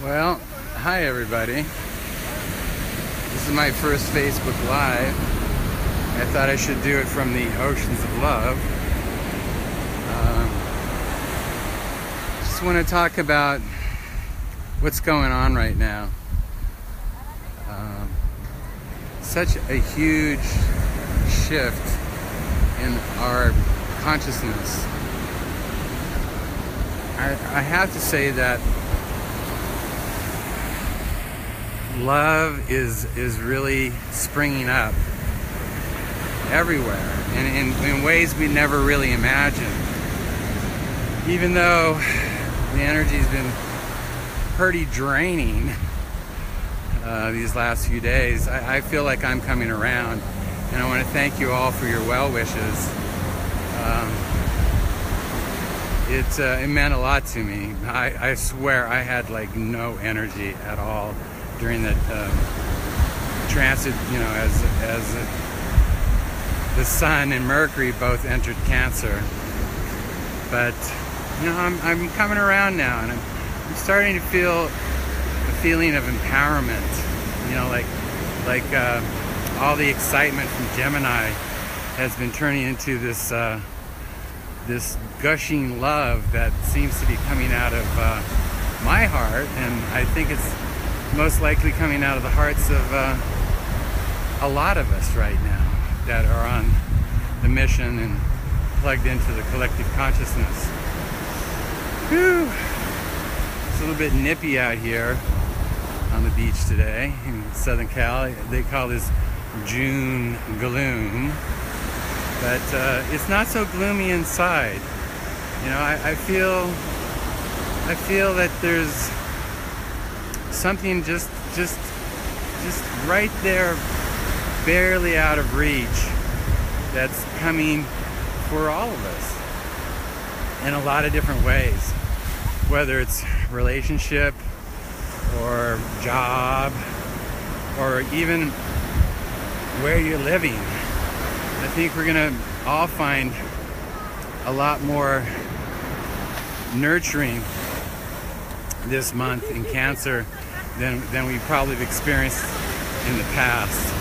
Well, hi everybody. This is my first Facebook Live. I thought I should do it from the Oceans of Love. Just want to talk about what's going on right now. Such a huge shift in our consciousness. I have to say that love is really springing up everywhere and in ways we never really imagined. Even though the energy's been pretty draining these last few days, I feel like I'm coming around, and I want to thank you all for your well wishes. It meant a lot to me. I swear I had like no energy at all during the transit, as the Sun and Mercury both entered Cancer. But I'm coming around now, and I'm starting to feel a feeling of empowerment. Like all the excitement from Gemini has been turning into this gushing love that seems to be coming out of my heart, and I think it's most likely coming out of the hearts of a lot of us right now that are on the mission and plugged into the collective consciousness. Whew. It's a little bit nippy out here on the beach today in Southern Cal. They call this June gloom, but it's not so gloomy inside. I feel that there's something just right there, barely out of reach, that's coming for all of us in a lot of different ways, whether it's relationship or job or even where you're living. I think we're gonna all find a lot more nurturing this month in Cancer than we probably have experienced in the past.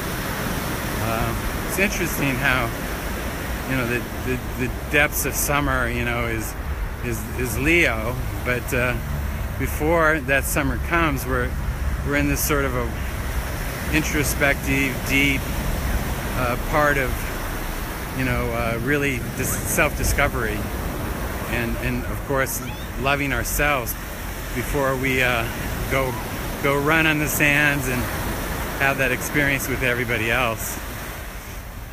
It's interesting how the depths of summer is Leo, but before that summer comes, we're in this sort of a introspective, deep part of really self-discovery, and of course loving ourselves before we go run on the sands and have that experience with everybody else,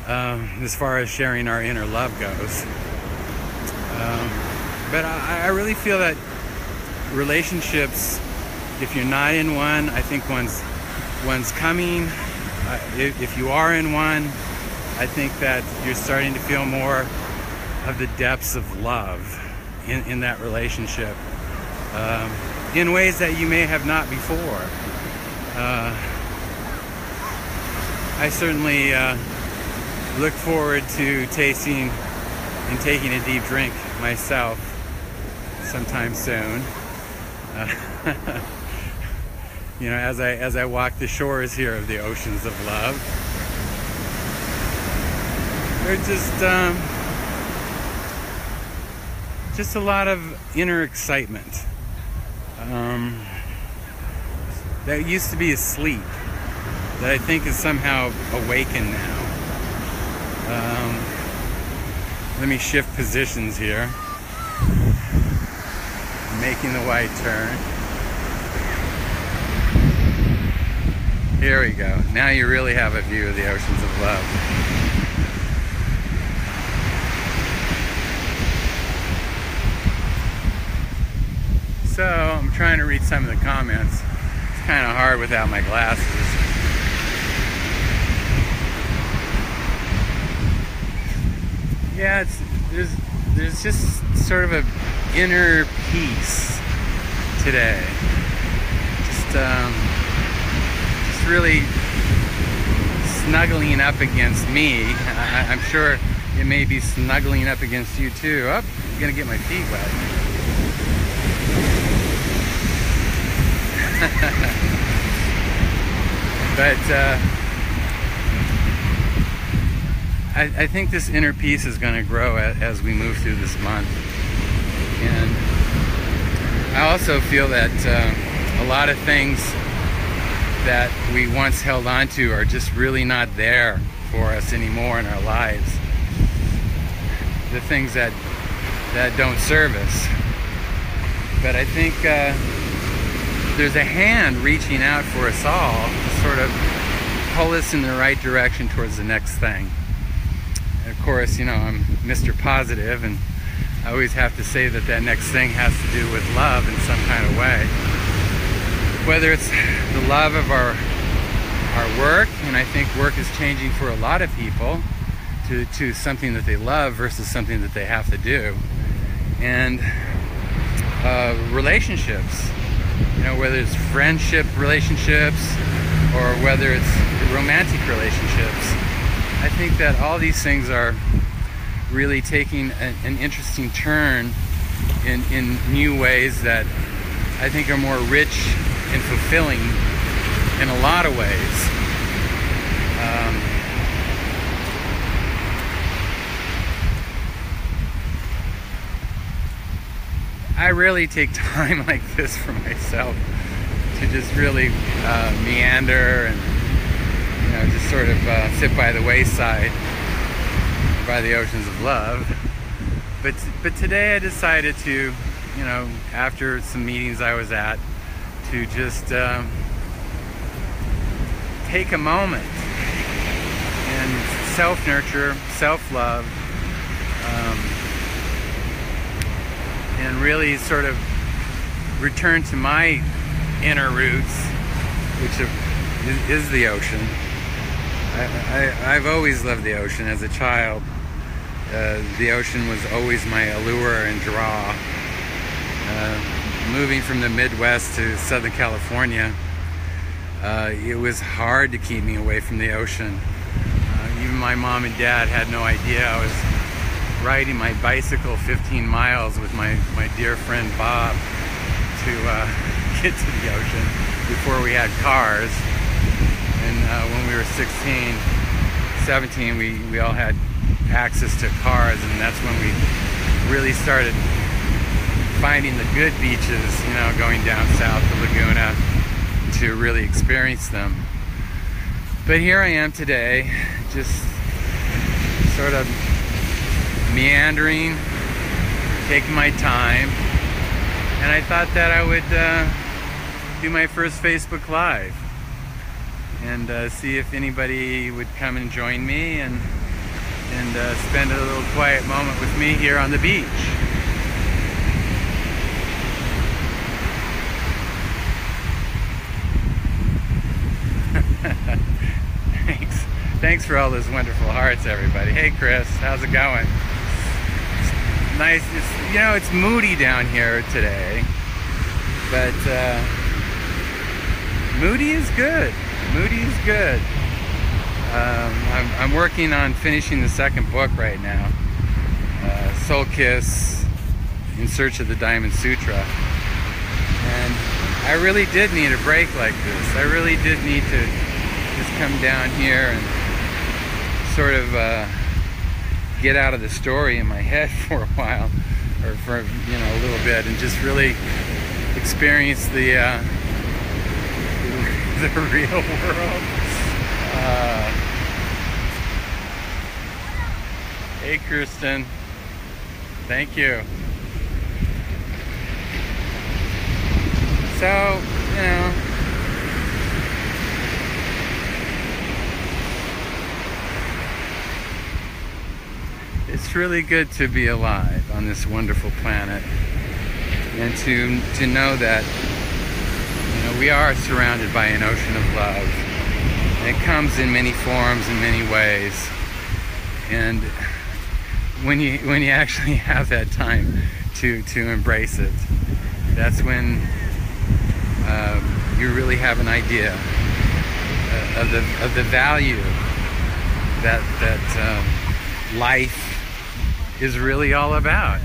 as far as sharing our inner love goes. But I really feel that relationships, if you're not in one, I think one's coming. If you are in one, I think that you're starting to feel more of the depths of love in that relationship, in ways that you may have not before. I certainly look forward to tasting and taking a deep drink myself sometime soon. As I walk the shores here of the Oceans of Love. There's just a lot of inner excitement that used to be asleep, that I think is somehow awakened now. Let me shift positions here. Making the right turn. Here we go. Now you really have a view of the Oceans of Love. So I'm trying to read some of the comments. It's kind of hard without my glasses. Yeah, there's just sort of a inner peace today. Just really snuggling up against me. I'm sure it may be snuggling up against you too. Oh, I'm gonna get my feet wet. But I think this inner peace is going to grow as we move through this month. And I also feel that a lot of things that we once held on to are just really not there for us anymore in our lives. The things that don't serve us. But I think there's a hand reaching out for us all to sort of pull us in the right direction towards the next thing. And of course, you know, I'm Mr. Positive, and I always have to say that that next thing has to do with love in some kind of way. Whether it's the love of our work, and I think work is changing for a lot of people to something that they love versus something that they have to do. And relationships, you know, whether it's friendship relationships or whether it's romantic relationships, I think that all these things are really taking an interesting turn in new ways that I think are more rich and fulfilling in a lot of ways. I really take time like this for myself to just really meander and, you know, just sort of sit by the wayside, by the oceans of love. But today I decided to, you know, after some meetings I was at, to just take a moment and self-nurture, self-love, and really sort of return to my inner roots, which is the ocean. I've always loved the ocean. As a child, the ocean was always my allure and draw. Moving from the Midwest to Southern California, it was hard to keep me away from the ocean. Even my mom and dad had no idea I was riding my bicycle 15 miles with my dear friend Bob to get to the ocean before we had cars. And when we were 16, 17, we all had access to cars, and that's when we really started finding the good beaches, you know, going down south to Laguna to really experience them. But here I am today, just sort of meandering, taking my time, and I thought that I would do my first Facebook Live and see if anybody would come and join me and spend a little quiet moment with me here on the beach. Thanks for all those wonderful hearts, everybody. Hey, Chris, how's it going? It's nice. You know, it's moody down here today, but moody is good. Moody is good. I'm working on finishing the second book right now, Soul Kiss, In Search of the Diamond Sutra. And I really did need a break like this. I really did need to just come down here and sort of get out of the story in my head for a while, or for, you know, a little bit, and just really experience the real world. Hey, Kirsten, thank you. So, you know, it's really good to be alive on this wonderful planet, and to know that, you know, we are surrounded by an ocean of love. And it comes in many forms, in many ways. And when you actually have that time to embrace it, that's when you really have an idea of the value that life is really all about.